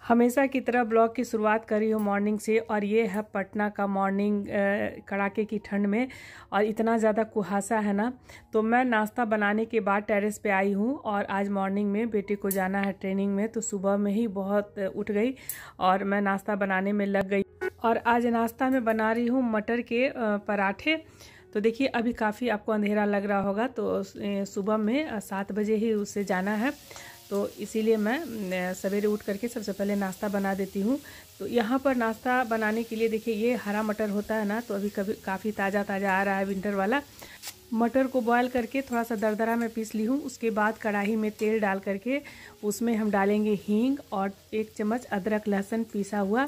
हमेशा की तरह ब्लॉग की शुरुआत करी हूँ मॉर्निंग से, और ये है पटना का मॉर्निंग कड़ाके की ठंड में, और इतना ज़्यादा कुहासा है ना। तो मैं नाश्ता बनाने के बाद टेरेस पे आई हूँ, और आज मॉर्निंग में बेटे को जाना है ट्रेनिंग में, तो सुबह में ही बहुत उठ गई और मैं नाश्ता बनाने में लग गई। और आज नाश्ता में बना रही हूँ मटर के पराठे। तो देखिए अभी काफ़ी आपको अंधेरा लग रहा होगा, तो सुबह में 7 बजे ही उससे जाना है, तो इसीलिए मैं सवेरे उठ करके सबसे पहले नाश्ता बना देती हूँ। तो यहाँ पर नाश्ता बनाने के लिए देखिए ये हरा मटर होता है ना, तो अभी काफ़ी ताज़ा ताज़ा आ रहा है विंटर वाला। मटर को बॉयल करके थोड़ा सा दरदरा में पीस ली हूँ। उसके बाद कढ़ाई में तेल डाल करके उसमें हम डालेंगे हींग और 1 चम्मच अदरक लहसुन पीसा हुआ,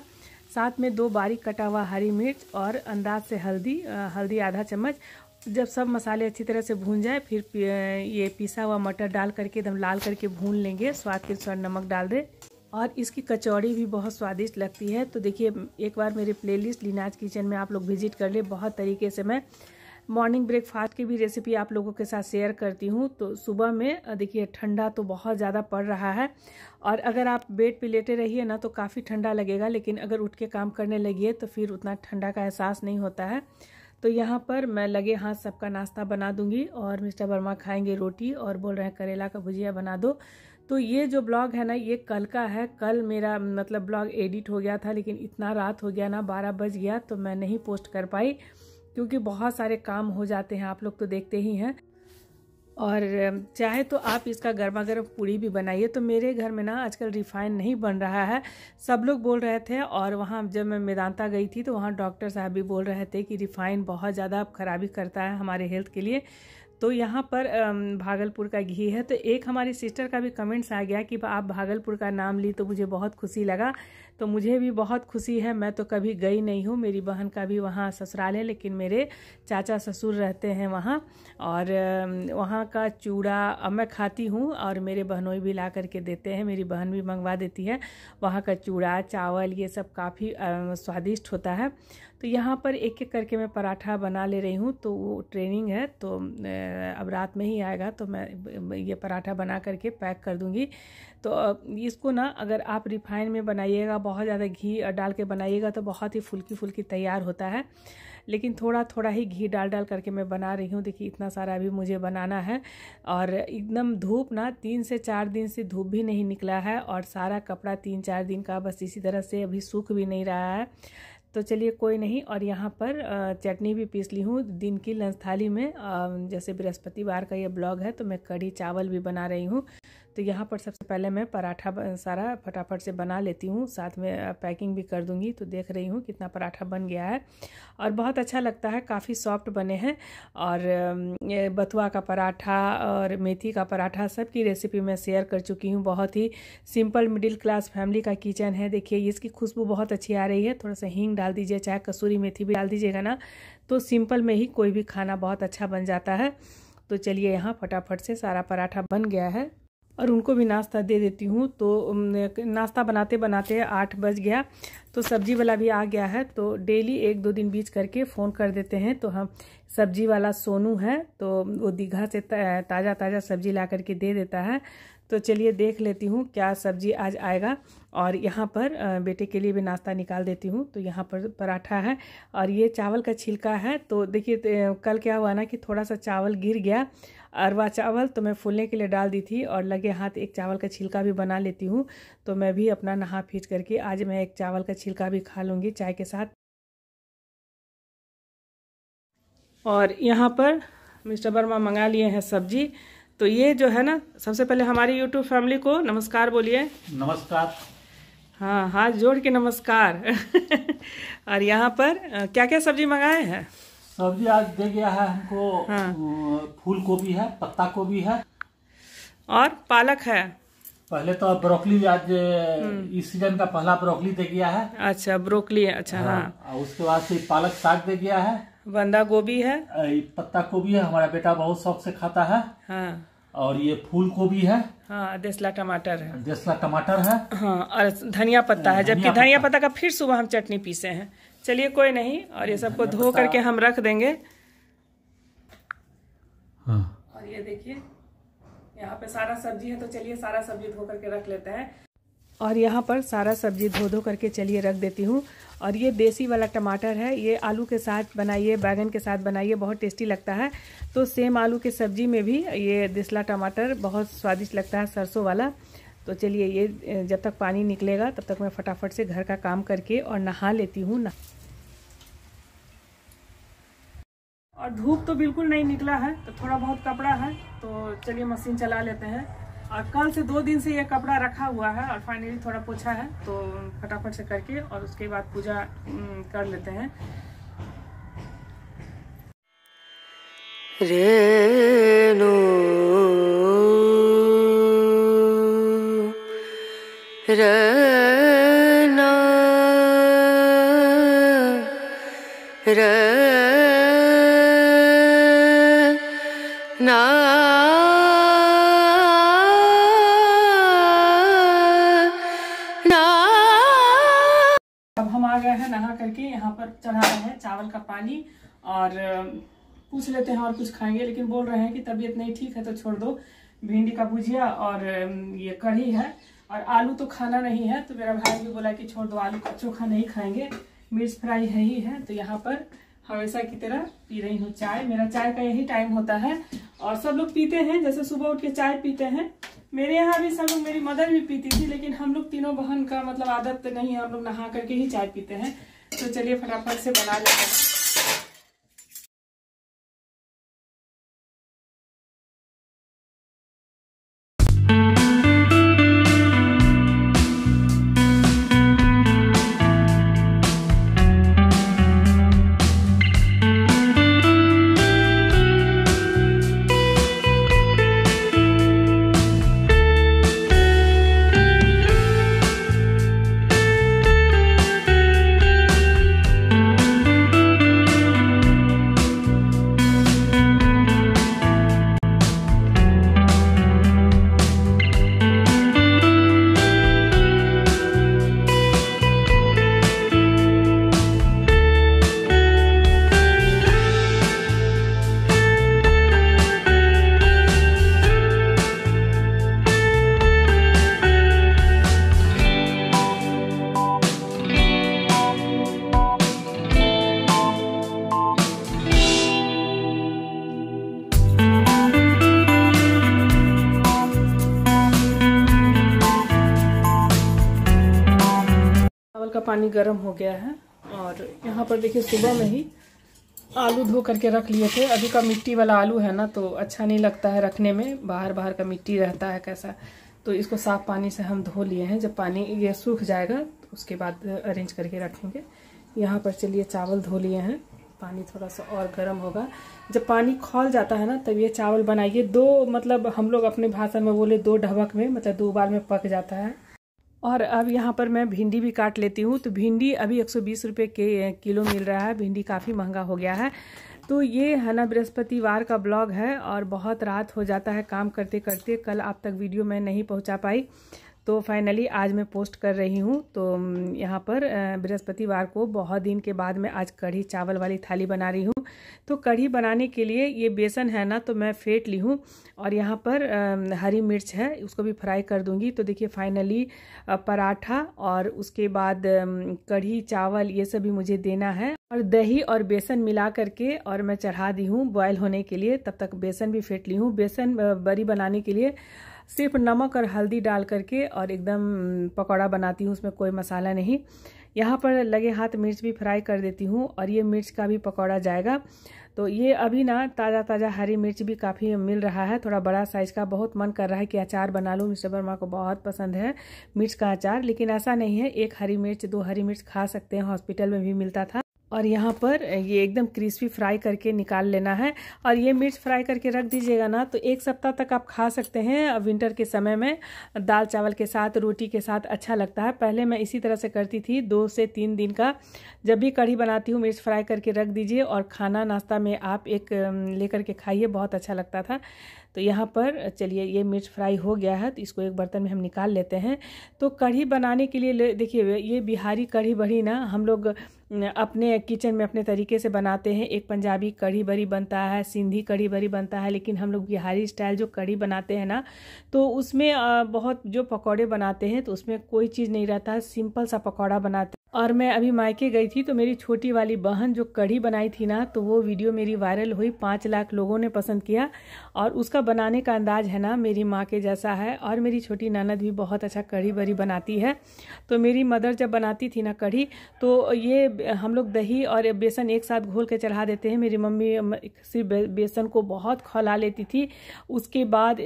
साथ में 2 बारीक कटा हुआ हरी मिर्च और अंदाज से हल्दी आधा चम्मच। जब सब मसाले अच्छी तरह से भून जाए फिर ये पिसा हुआ मटर डाल करके एकदम लाल करके भून लेंगे, स्वाद के अनुसार नमक डाल दे। और इसकी कचौड़ी भी बहुत स्वादिष्ट लगती है। तो देखिए एक बार मेरे प्लेलिस्ट लीनाज किचन में आप लोग विजिट कर ले, बहुत तरीके से मैं मॉर्निंग ब्रेकफास्ट की भी रेसिपी आप लोगों के साथ शेयर करती हूँ। तो सुबह में देखिए ठंडा तो बहुत ज़्यादा पड़ रहा है, और अगर आप बेड पे लेटे रहिए ना तो काफ़ी ठंडा लगेगा, लेकिन अगर उठ के काम करने लगिए तो फिर उतना ठंडा का एहसास नहीं होता है। तो यहाँ पर मैं लगे हाथ सबका नाश्ता बना दूंगी, और मिस्टर वर्मा खाएंगे रोटी और बोल रहे हैं करेला का भुजिया बना दो। तो ये जो ब्लॉग है ना ये कल का है। कल मेरा मतलब ब्लॉग एडिट हो गया था, लेकिन इतना रात हो गया ना, 12 बज गया, तो मैं नहीं पोस्ट कर पाई, क्योंकि बहुत सारे काम हो जाते हैं, आप लोग तो देखते ही हैं। और चाहे तो आप इसका गर्मा गर्म पूड़ी भी बनाइए। तो मेरे घर में ना आजकल रिफ़ाइन नहीं बन रहा है, सब लोग बोल रहे थे। और वहाँ जब मैं मेदांता गई थी तो वहाँ डॉक्टर साहब भी बोल रहे थे कि रिफ़ाइन बहुत ज़्यादा खराबी करता है हमारे हेल्थ के लिए। तो यहाँ पर भागलपुर का घी है। तो एक हमारी सिस्टर का भी कमेंट्स आ गया कि आप भागलपुर का नाम ली, तो मुझे बहुत खुशी लगा। तो मुझे भी बहुत खुशी है। मैं तो कभी गई नहीं हूँ, मेरी बहन का भी वहाँ ससुराल है, लेकिन मेरे चाचा ससुर रहते हैं वहाँ, और वहाँ का चूड़ा अब मैं खाती हूँ, और मेरे बहनोई भी ला करके देते हैं, मेरी बहन भी मंगवा देती है। वहाँ का चूड़ा चावल ये सब काफ़ी स्वादिष्ट होता है। तो यहाँ पर एक एक करके मैं पराठा बना ले रही हूँ। तो वो ट्रेनिंग है, तो अब रात में ही आएगा, तो मैं ये पराठा बना करके पैक कर दूँगी। तो इसको ना अगर आप रिफाइन में बनाइएगा, बहुत ज़्यादा घी डाल के बनाइएगा, तो बहुत ही फुल्की फुल्की तैयार होता है। लेकिन थोड़ा थोड़ा ही घी डाल करके मैं बना रही हूँ। देखिए इतना सारा अभी मुझे बनाना है, और एकदम धूप ना 3 से 4 दिन से धूप भी नहीं निकला है, और सारा कपड़ा 3-4 दिन का बस इसी तरह से अभी सूख भी नहीं रहा है। तो चलिए कोई नहीं। और यहाँ पर चटनी भी पीस ली हूँ दिन की लंच थाली में। जैसे बृहस्पतिवार का ये ब्लॉग है, तो मैं कढ़ी चावल भी बना रही हूँ। तो यहाँ पर सबसे पहले मैं पराठा सारा फटाफट से बना लेती हूँ, साथ में पैकिंग भी कर दूँगी। तो देख रही हूँ कितना पराठा बन गया है, और बहुत अच्छा लगता है, काफ़ी सॉफ्ट बने हैं। और ये बथुआ का पराठा और मेथी का पराठा सबकी रेसिपी मैं शेयर कर चुकी हूँ। बहुत ही सिंपल मिडिल क्लास फैमिली का किचन है। देखिए इसकी खुशबू बहुत अच्छी आ रही है। थोड़ा सा हींग डाल दीजिए, चाहे कसूरी मेथी भी डाल दीजिएगा ना, तो सिंपल में ही कोई भी खाना बहुत अच्छा बन जाता है। तो चलिए यहाँ फटाफट से सारा पराठा बन गया है, और उनको भी नाश्ता दे देती हूँ। तो नाश्ता बनाते बनाते 8 बज गया, तो सब्जी वाला भी आ गया है। तो डेली 1-2 दिन बीच करके फ़ोन कर देते हैं। तो हम सब्जी वाला सोनू है, तो वो दीघा से ताज़ा ताज़ा सब्जी ला करके दे देता है। तो चलिए देख लेती हूँ क्या सब्जी आज आएगा। और यहाँ पर बेटे के लिए भी नाश्ता निकाल देती हूँ। तो यहाँ पर पराठा है, और ये चावल का छिलका है। तो देखिए कल क्या हुआ ना कि थोड़ा सा चावल गिर गया, अरवा चावल, तो मैं फूलने के लिए डाल दी थी, और लगे हाथ एक चावल का छिलका भी बना लेती हूँ। तो मैं भी अपना नहा फीच करके आज मैं एक चावल का छिलका भी खा लूँगी चाय के साथ। और यहाँ पर मिस्टर वर्मा मंगा लिए हैं सब्जी। तो ये जो है ना, सबसे पहले हमारी यूट्यूब फैमिली को नमस्कार बोलिए। नमस्कार। हाँ, हाथ जोड़ के नमस्कार। और यहाँ पर क्या क्या सब्जी मंगाए हैं? सब्जी आज दे गया है हमको। हाँ। फूल गोभी है, पत्ता गोभी है, और पालक है। पहले तो ब्रोकली आज इस सीजन का पहला ब्रोकली दे गया है। अच्छा ब्रोकली, अच्छा हाँ। उसके बाद से पालक साग दे गया है, बंदा गोभी है, पत्ता गोभी है, हमारा बेटा बहुत शौक से खाता है। हाँ। और ये फूल गोभी है, हाँ, देसला टमाटर है, देसला टमाटर है, हाँ, और धनिया पत्ता है। जबकि धनिया पत्ता का फिर सुबह हम चटनी पीसे हैं। चलिए कोई नहीं, और ये सबको धो करके हम रख देंगे। हाँ। और ये देखिए यहाँ पे सारा सब्जी है, तो चलिए सारा सब्जी धो करके रख लेते हैं। और यहाँ पर सारा सब्जी धो धो करके चलिए रख देती हूँ। और ये देसी वाला टमाटर है, ये आलू के साथ बनाइए, बैगन के साथ बनाइए, बहुत टेस्टी लगता है। तो सेम आलू के सब्जी में भी ये देसला टमाटर बहुत स्वादिष्ट लगता है, सरसों वाला। तो चलिए ये जब तक पानी निकलेगा तब तक मैं फटाफट से घर का काम करके और नहा लेती हूँ ना। और धूप तो बिल्कुल नहीं निकला है, तो थोड़ा बहुत कपड़ा है, तो चलिए मशीन चला लेते हैं। और कल से 2 दिन से ये कपड़ा रखा हुआ है और फाइनली थोड़ा पोछा है, तो फटाफट से करके और उसके बाद पूजा कर लेते हैं। रेणु रना रना अब हम आ गए हैं नहा करके, यहाँ पर चढ़ा रहे हैं चावल का पानी। और पूछ लेते हैं और कुछ खाएंगे, लेकिन बोल रहे हैं कि तबीयत नहीं ठीक है तो छोड़ दो। भिंडी का भुजिया और ये कढ़ी है, और आलू तो खाना नहीं है, तो मेरा भाई भी बोला कि छोड़ दो, आलू का चोखा नहीं खाएंगे, मिर्च फ्राई है ही है। तो यहाँ पर हमेशा की तरह पी रही हूँ चाय। मेरा चाय का यही टाइम होता है, और सब लोग पीते हैं, जैसे सुबह उठ के चाय पीते हैं। मेरे यहाँ भी सब लोग, मेरी मदर भी पीती थी, लेकिन हम लोग तीनों बहन का मतलब आदत नहीं है, हम लोग नहा करके ही चाय पीते हैं। तो चलिए फटाफट से बना लेते हैं। का पानी गर्म हो गया है, और यहाँ पर देखिए सुबह में ही आलू धो करके रख लिए थे। अभी का मिट्टी वाला आलू है ना, तो अच्छा नहीं लगता है रखने में, बाहर बाहर का मिट्टी रहता है कैसा। तो इसको साफ पानी से हम धो लिए हैं। जब पानी ये सूख जाएगा तो उसके बाद अरेंज करके रखेंगे। यहाँ पर चलिए चावल धो लिए हैं, पानी थोड़ा सा और गर्म होगा। जब पानी खौल जाता है ना, तब ये चावल बनाइए। 2 मतलब हम लोग अपने भाषा में बोले 2 ढबक में, मतलब 2 बार में पक जाता है। और अब यहाँ पर मैं भिंडी भी काट लेती हूँ। तो भिंडी अभी 120 रुपये के किलो मिल रहा है। भिंडी काफ़ी महंगा हो गया है। तो ये है ना बृहस्पतिवार का ब्लॉग है, और बहुत रात हो जाता है काम करते करते। कल आप तक वीडियो मैं नहीं पहुँचा पाई, तो फाइनली आज मैं पोस्ट कर रही हूँ। तो यहाँ पर बृहस्पतिवार को बहुत दिन के बाद मैं आज कढ़ी चावल वाली थाली बना रही हूँ। तो कढ़ी बनाने के लिए ये बेसन है ना, तो मैं फेंट ली हूँ, और यहाँ पर हरी मिर्च है, उसको भी फ्राई कर दूँगी। तो देखिए फाइनली पराठा और उसके बाद कढ़ी चावल ये सब भी मुझे देना है, और दही और बेसन मिला करके और मैं चढ़ा दी हूँ बॉयल होने के लिए। तब तक बेसन भी फेंट ली हूँ। बेसन बड़ी बनाने के लिए सिर्फ नमक और हल्दी डाल करके और एकदम पकौड़ा बनाती हूँ, उसमें कोई मसाला नहीं। यहाँ पर लगे हाथ मिर्च भी फ्राई कर देती हूँ, और ये मिर्च का भी पकौड़ा जाएगा। तो ये अभी ना ताज़ा ताज़ा हरी मिर्च भी काफ़ी मिल रहा है, थोड़ा बड़ा साइज़ का। बहुत मन कर रहा है कि अचार बना लूँ, मिस्टर वर्मा को बहुत पसंद है मिर्च का अचार। लेकिन ऐसा नहीं है, 1 हरी मिर्च 2 हरी मिर्च खा सकते हैं, हॉस्पिटल में भी मिलता था। और यहाँ पर ये एकदम क्रिस्पी फ्राई करके निकाल लेना है। और ये मिर्च फ्राई करके रख दीजिएगा ना, तो 1 सप्ताह तक आप खा सकते हैं। विंटर के समय में दाल चावल के साथ, रोटी के साथ अच्छा लगता है। पहले मैं इसी तरह से करती थी, 2 से 3 दिन का। जब भी कढ़ी बनाती हूँ मिर्च फ्राई करके रख दीजिए, और खाना नाश्ता में आप एक लेकर के खाइए, बहुत अच्छा लगता था। तो यहाँ पर चलिए ये मिर्च फ्राई हो गया है, तो इसको एक बर्तन में हम निकाल लेते हैं। तो कढ़ी बनाने के लिए देखिए ये बिहारी कढ़ी बड़ी ना हम लोग अपने किचन में अपने तरीके से बनाते हैं। एक पंजाबी कढ़ी बड़ी बनता है, सिंधी कढ़ी बड़ी बनता है, लेकिन हम लोग बिहारी स्टाइल जो कढ़ी बनाते हैं ना, तो उसमें बहुत जो पकौड़े बनाते हैं तो उसमें कोई चीज़ नहीं रहता है, सिंपल सा पकौड़ा बनाते हैं। और मैं अभी मायके गई थी तो मेरी छोटी वाली बहन जो कढ़ी बनाई थी ना, तो वो वीडियो मेरी वायरल हुई, 5 लाख लोगों ने पसंद किया। और उसका बनाने का अंदाज है ना मेरी माँ के जैसा है। और मेरी छोटी ननद भी बहुत अच्छा कढ़ी बड़ी बनाती है। तो मेरी मदर जब बनाती थी ना कढ़ी, तो ये हम लोग दही और बेसन एक साथ घोल के चढ़ा देते हैं। मेरी मम्मी सिर्फ बेसन को बहुत खौला लेती थी। उसके बाद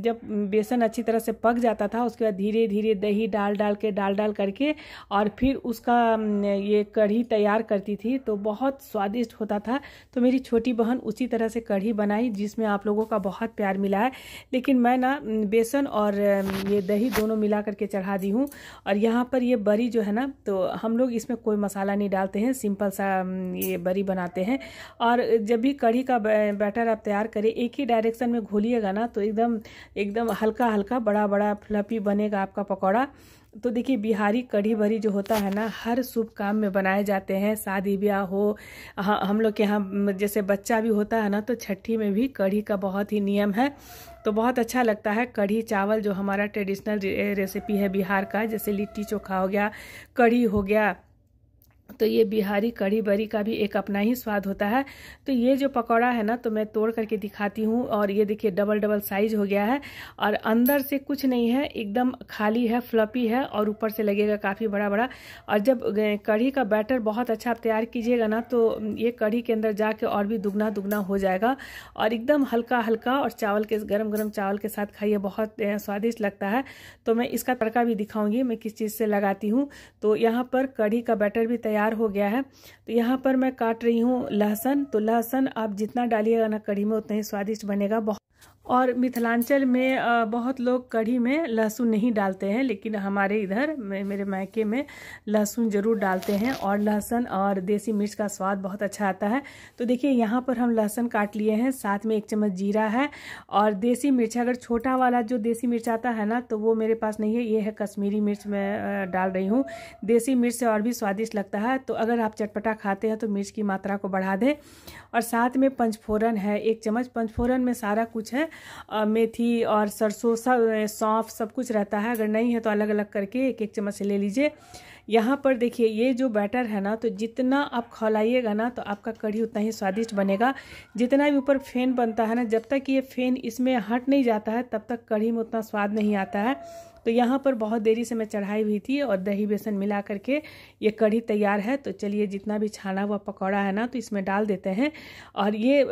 जब बेसन अच्छी तरह से पक जाता था, उसके बाद धीरे धीरे दही डाल करके और फिर उसका ये कढ़ी तैयार करती थी, तो बहुत स्वादिष्ट होता था। तो मेरी छोटी बहन उसी तरह से कढ़ी बनाई जिसमें आप लोगों का बहुत प्यार मिला है। लेकिन मैं ना बेसन और ये दही दोनों मिला करके चढ़ा दी हूँ। और यहाँ पर ये बड़ी जो है ना, तो हम लोग इसमें कोई मसाला नहीं डालते हैं, सिंपल सा ये बड़ी बनाते हैं। और जब भी कढ़ी का बैटर आप तैयार करें, एक ही डायरेक्शन में घोलिएगा ना, तो एकदम हल्का हल्का बड़ा बड़ा फ्लफी बनेगा आपका पकौड़ा। तो देखिए बिहारी कढ़ी बड़ी जो होता है ना, हर शुभ काम में बनाए जाते हैं। शादी ब्याह हो, हम लोग के यहाँ जैसे बच्चा भी होता है ना, तो छठी में भी कढ़ी का बहुत ही नियम है। तो बहुत अच्छा लगता है। कढ़ी चावल जो हमारा ट्रेडिशनल रेसिपी है बिहार का, जैसे लिट्टी चोखा हो गया, कढ़ी हो गया, तो ये बिहारी कढ़ी बड़ी का भी एक अपना ही स्वाद होता है। तो ये जो पकौड़ा है ना, तो मैं तोड़ करके दिखाती हूँ। और ये देखिए डबल साइज हो गया है और अंदर से कुछ नहीं है, एकदम खाली है, फ्लफी है और ऊपर से लगेगा काफ़ी बड़ा बड़ा। और जब कढ़ी का बैटर बहुत अच्छा आप तैयार कीजिएगा ना, तो ये कढ़ी के अंदर जाके और भी दुगना हो जाएगा और एकदम हल्का हल्का। और चावल के गरम चावल के साथ खाइए, बहुत स्वादिष्ट लगता है। तो मैं इसका तड़का भी दिखाऊंगी मैं किस चीज़ से लगाती हूँ। तो यहाँ पर कढ़ी का बैटर भी तैयार हो गया है। तो यहाँ पर मैं काट रही हूँ लहसुन। तो लहसुन आप जितना डालिएगा ना कढ़ी में, उतना ही स्वादिष्ट बनेगा। और मिथिलांचल में बहुत लोग कढ़ी में लहसुन नहीं डालते हैं, लेकिन हमारे इधर मेरे मायके में लहसुन ज़रूर डालते हैं। और लहसुन और देसी मिर्च का स्वाद बहुत अच्छा आता है। तो देखिए यहाँ पर हम लहसुन काट लिए हैं, साथ में 1 चम्मच जीरा है और देसी मिर्च। अगर छोटा वाला जो देसी मिर्च आता है ना, तो वो मेरे पास नहीं है, ये है कश्मीरी मिर्च मैं डाल रही हूँ। देसी मिर्च से और भी स्वादिष्ट लगता है। तो अगर आप चटपटा खाते हैं तो मिर्च की मात्रा को बढ़ा दें। और साथ में पंचफोरन है 1 चम्मच। पंचफोरन में सारा कुछ है, मेथी और सरसों, सौंफ सब कुछ रहता है। अगर नहीं है तो अलग अलग करके 1-1 चम्मच से ले लीजिए। यहाँ पर देखिए ये जो बैटर है ना, तो जितना आप खौलाइएगा ना, तो आपका कढ़ी उतना ही स्वादिष्ट बनेगा। जितना भी ऊपर फेन बनता है ना, जब तक ये फेन इसमें हट नहीं जाता है, तब तक कढ़ी में उतना स्वाद नहीं आता है। तो यहाँ पर बहुत देरी से मैं चढ़ाई हुई थी और दही बेसन मिला करके ये कढ़ी तैयार है। तो चलिए जितना भी छाना हुआ पकौड़ा है ना, तो इसमें डाल देते हैं। और ये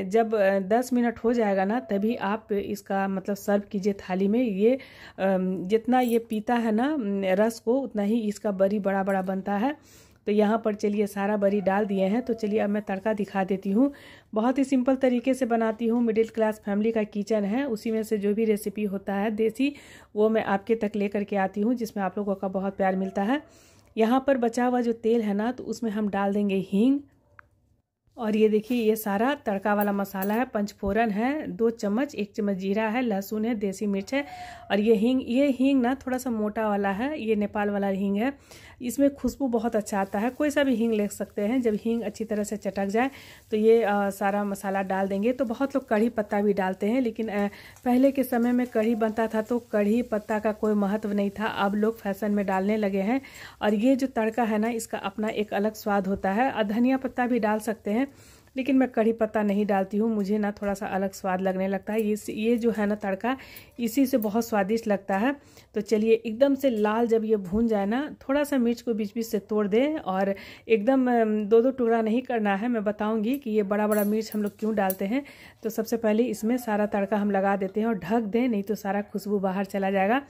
जब 10 मिनट हो जाएगा ना, तभी आप इसका मतलब सर्व कीजिए थाली में। ये जितना ये पीता है ना रस को, उतना ही इसका बड़ी बड़ा बनता है। तो यहाँ पर चलिए सारा बड़ी डाल दिए हैं। तो चलिए अब मैं तड़का दिखा देती हूँ। बहुत ही सिंपल तरीके से बनाती हूँ। मिडिल क्लास फैमिली का किचन है, उसी में से जो भी रेसिपी होता है देसी, वो मैं आपके तक लेकर के आती हूँ, जिसमें आप लोगों का बहुत प्यार मिलता है। यहाँ पर बचा हुआ जो तेल है ना, तो उसमें हम डाल देंगे हींग। और ये देखिए ये सारा तड़का वाला मसाला है। पंचफोरन है 2 चम्मच, 1 चम्मच जीरा है, लहसुन है, देसी मिर्च है और ये हींग ना थोड़ा सा मोटा वाला है, ये नेपाल वाला हींग है। इसमें खुशबू बहुत अच्छा आता है। कोई सा भी हींग ले सकते हैं। जब हींग अच्छी तरह से चटक जाए तो ये सारा मसाला डाल देंगे। तो बहुत लोग कढ़ी पत्ता भी डालते हैं, लेकिन पहले के समय में कढ़ी बनता था तो कढ़ी पत्ता का कोई महत्व नहीं था। अब लोग फैशन में डालने लगे हैं। और ये जो तड़का है ना, इसका अपना एक अलग स्वाद होता है। और धनिया पत्ता भी डाल सकते हैं, लेकिन मैं कढ़ी पत्ता नहीं डालती हूँ। मुझे ना थोड़ा सा अलग स्वाद लगने लगता है। ये जो है ना तड़का, इसी से बहुत स्वादिष्ट लगता है। तो चलिए एकदम से लाल जब ये भून जाए ना, थोड़ा सा मिर्च को बीच बीच से तोड़ दें। और एकदम 2-2 टुकड़ा नहीं करना है। मैं बताऊंगी कि ये बड़ा मिर्च हम लोग क्यों डालते हैं। तो सबसे पहले इसमें सारा तड़का हम लगा देते हैं और ढक दें, नहीं तो सारा खुशबू बाहर चला जाएगा।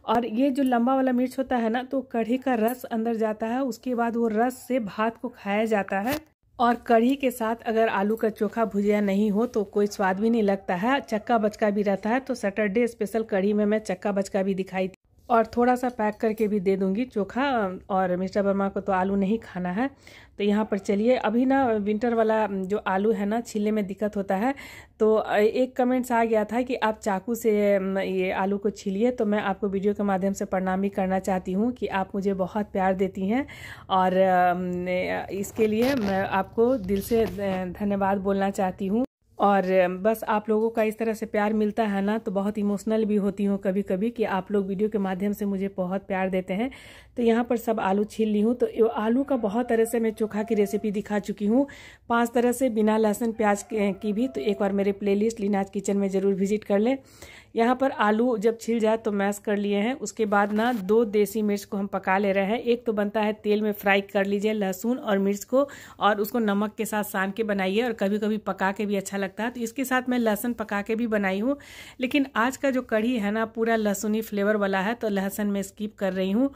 और ये जो लंबा वाला मिर्च होता है ना, तो कढ़ी का रस अंदर जाता है, उसके बाद वो रस से भात को खाया जाता है। और कढ़ी के साथ अगर आलू का चोखा भुजिया नहीं हो तो कोई स्वाद भी नहीं लगता है। चक्का बचका भी रहता है। तो सैटरडे स्पेशल कढ़ी में मैं चक्का बचका भी दिखाई थी। और थोड़ा सा पैक करके भी दे दूंगी चोखा। और मिस्टर वर्मा को तो आलू नहीं खाना है। तो यहाँ पर चलिए, अभी ना विंटर वाला जो आलू है ना छीलने में दिक्कत होता है। तो एक कमेंट्स आ गया था कि आप चाकू से ये आलू को छीलिए। तो मैं आपको वीडियो के माध्यम से प्रणाम भी करना चाहती हूँ कि आप मुझे बहुत प्यार देती हैं, और इसके लिए मैं आपको दिल से धन्यवाद बोलना चाहती हूँ। और बस आप लोगों का इस तरह से प्यार मिलता है ना, तो बहुत इमोशनल भी होती हूँ कभी कभी कि आप लोग वीडियो के माध्यम से मुझे बहुत प्यार देते हैं। तो यहाँ पर सब आलू छील ली हूँ। तो आलू का बहुत तरह से मैं चोखा की रेसिपी दिखा चुकी हूँ, 5 तरह से बिना लहसुन प्याज की भी। तो एक बार मेरे प्लेलिस्ट लीनाज किचन में ज़रूर विजिट कर लें। यहाँ पर आलू जब छिल जाए तो मैश कर लिए हैं। उसके बाद ना 2 देसी मिर्च को हम पका ले रहे हैं। एक तो बनता है तेल में फ्राई कर लीजिए लहसुन और मिर्च को, और उसको नमक के साथ सान के बनाइए, और कभी कभी पका के भी अच्छा लगता है। तो इसके साथ मैं लहसुन पका के भी बनाई हूँ, लेकिन आज का जो कढ़ी है ना पूरा लहसुनी फ्लेवर वाला है, तो लहसुन में स्किप कर रही हूँ।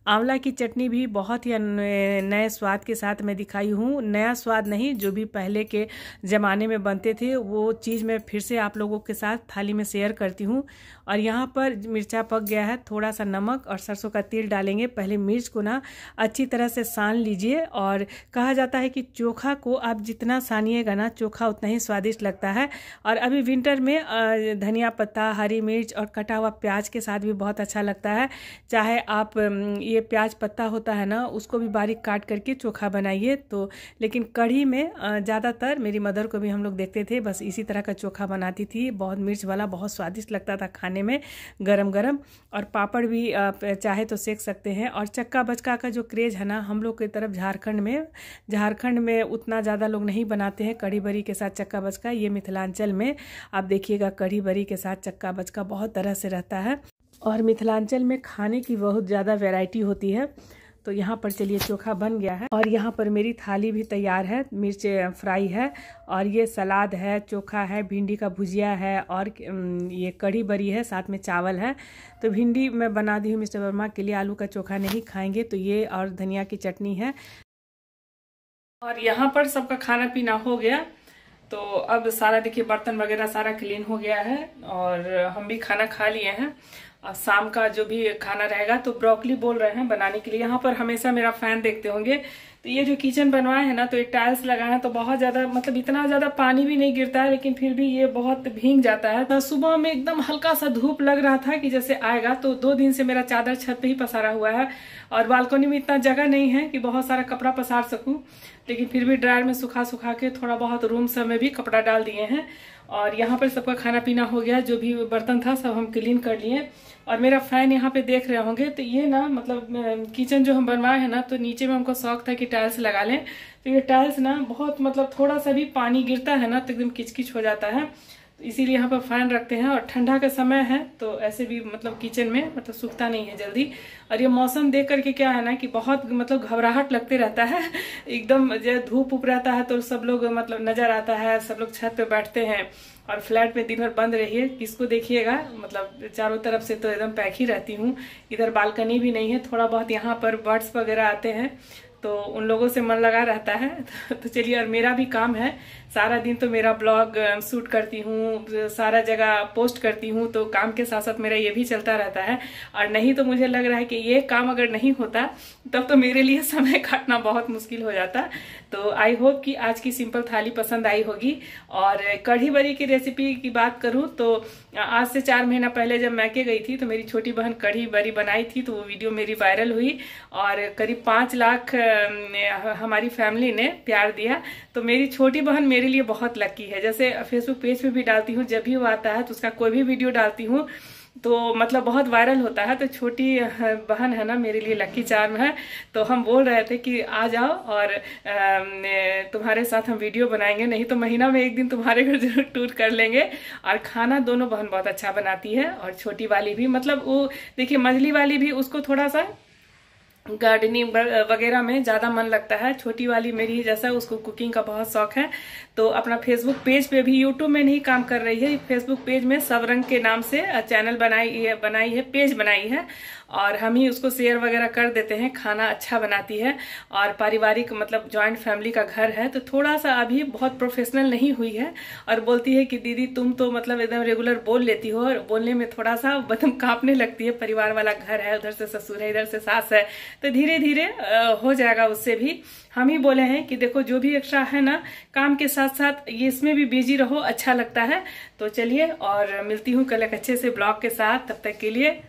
आंवला की चटनी भी बहुत ही नए स्वाद के साथ मैं दिखाई हूँ। नया स्वाद नहीं, जो भी पहले के ज़माने में बनते थे वो चीज़ मैं फिर से आप लोगों के साथ थाली में शेयर करती हूँ। और यहाँ पर मिर्चा पक गया है, थोड़ा सा नमक और सरसों का तेल डालेंगे। पहले मिर्च को ना अच्छी तरह से सान लीजिए। और कहा जाता है कि चोखा को आप जितना सानिएगा ना चोखा उतना ही स्वादिष्ट लगता है। और अभी विंटर में धनिया पत्ता, हरी मिर्च और कटा हुआ प्याज के साथ भी बहुत अच्छा लगता है। चाहे आप ये प्याज पत्ता होता है ना उसको भी बारीक काट करके चोखा बनाइए। तो लेकिन कढ़ी में ज़्यादातर मेरी मदर को भी हम लोग देखते थे, बस इसी तरह का चोखा बनाती थी। बहुत मिर्च वाला, बहुत स्वादिष्ट लगता था खाने में गरम गरम। और पापड़ भी चाहे तो सेक सकते हैं। और चक्का बचका का जो क्रेज है ना हम लोग की तरफ झारखंड में उतना ज़्यादा लोग नहीं बनाते हैं कढ़ी बरी के साथ चक्का बचका। ये मिथिलांचल में आप देखिएगा कढ़ी बरी के साथ चक्का बचका बहुत तरह से रहता है। और मिथिलांचल में खाने की बहुत ज़्यादा वैरायटी होती है। तो यहाँ पर चलिए चोखा बन गया है, और यहाँ पर मेरी थाली भी तैयार है। मिर्च फ्राई है, और ये सलाद है, चोखा है, भिंडी का भुजिया है, और ये कढ़ी बरी है, साथ में चावल है। तो भिंडी मैं बना दी हूँ मिस्टर वर्मा के लिए, आलू का चोखा नहीं खाएंगे तो ये, और धनिया की चटनी है। और यहाँ पर सबका खाना पीना हो गया। तो अब सारा देखिए बर्तन वगैरह सारा क्लीन हो गया है, और हम भी खाना खा लिए हैं। और शाम का जो भी खाना रहेगा तो ब्रोकली बोल रहे हैं बनाने के लिए। यहाँ पर हमेशा मेरा फैन देखते होंगे। तो ये जो किचन बनवाए हैं ना, तो ये टाइल्स लगाए हैं, तो बहुत ज़्यादा मतलब इतना ज़्यादा पानी भी नहीं गिरता है, लेकिन फिर भी ये बहुत भीग जाता है। तो सुबह में एकदम हल्का सा धूप लग रहा था कि जैसे आएगा। तो 2 दिन से मेरा चादर छत पे ही पसारा हुआ है, और बालकनी में इतना जगह नहीं है कि बहुत सारा कपड़ा पसार सकूं। लेकिन फिर भी ड्रायर में सुखा के थोड़ा बहुत रूम सब में भी कपड़ा डाल दिए हैं। और यहाँ पर सबका खाना पीना हो गया, जो भी बर्तन था सब हम क्लीन कर लिए। और मेरा फैन यहाँ पे देख रहे होंगे। तो ये ना मतलब किचन जो हम बनवाए हैं ना, तो नीचे में हमको शौक था कि टाइल्स लगा लें। तो ये टाइल्स ना बहुत मतलब थोड़ा सा भी पानी गिरता है ना तो एकदम किचकिच हो जाता है। तो इसीलिए यहाँ पर फैन रखते हैं। और ठंडा का समय है तो ऐसे भी मतलब किचन में मतलब सूखता नहीं है जल्दी। और ये मौसम देख करके क्या है ना कि बहुत मतलब घबराहट लगते रहता है। एकदम जब धूप उप रहता है तो सब लोग मतलब नजर आता है, सब लोग छत पे बैठते हैं। और फ्लैट में दिन भर बंद रहिए, किसको देखिएगा, मतलब चारों तरफ से तो एकदम पैक ही रहती हूँ। इधर बालकनी भी नहीं है, थोड़ा बहुत यहाँ पर बर्ड्स वगैरह आते हैं तो उन लोगों से मन लगा रहता है। तो चलिए, और मेरा भी काम है, सारा दिन तो मेरा ब्लॉग शूट करती हूँ, सारा जगह पोस्ट करती हूँ, तो काम के साथ साथ मेरा ये भी चलता रहता है। और नहीं तो मुझे लग रहा है कि ये काम अगर नहीं होता तब तो मेरे लिए समय काटना बहुत मुश्किल हो जाता। तो आई होप कि आज की सिंपल थाली पसंद आई होगी। और कढ़ी बरी की रेसिपी की बात करूँ तो आज से 4 महीना पहले जब मैके गई थी तो मेरी छोटी बहन कढ़ी बरी बनाई थी, तो वो वीडियो मेरी वायरल हुई और करीब 5 लाख हमारी फैमिली ने प्यार दिया। तो मेरी छोटी बहन मेरे लिए बहुत लकी है। जैसे फेसबुक पेज पे भी डालती हूँ, जब भी वो आता है तो उसका कोई भी वीडियो डालती हूँ तो मतलब बहुत वायरल होता है। तो छोटी बहन है ना, मेरे लिए लकी चार्म है। तो हम बोल रहे थे कि आ जाओ और तुम्हारे साथ हम वीडियो बनाएंगे, नहीं तो महीना में 1 दिन तुम्हारे घर जरूर टूर कर लेंगे। और खाना दोनों बहन बहुत अच्छा बनाती है, और छोटी वाली भी, मतलब वो देखिए मझली वाली भी, उसको थोड़ा सा गार्डनिंग वगैरह में ज़्यादा मन लगता है। छोटी वाली मेरी ही जैसा, उसको कुकिंग का बहुत शौक है। तो अपना फेसबुक पेज पे भी, यूट्यूब में नहीं काम कर रही है, फेसबुक पेज में सब रंग के नाम से चैनल बनाई है, पेज बनाई है। और हम ही उसको शेयर वगैरह कर देते हैं। खाना अच्छा बनाती है और पारिवारिक मतलब जॉइंट फैमिली का घर है, तो थोड़ा सा अभी बहुत प्रोफेशनल नहीं हुई है। और बोलती है कि दीदी तुम तो मतलब एकदम रेगुलर बोल लेती हो, और बोलने में थोड़ा सा बदम कांपने लगती है। परिवार वाला घर है, उधर से ससुर है, इधर से सास है, तो धीरे धीरे हो जाएगा उससे भी। हम ही बोले हैं कि देखो जो भी एक्स्ट्रा है ना, काम के साथ साथ ये इसमें भी बिजी रहो, अच्छा लगता है। तो चलिए और मिलती हूँ कल एक अच्छे से ब्लॉग के साथ, तब तक के लिए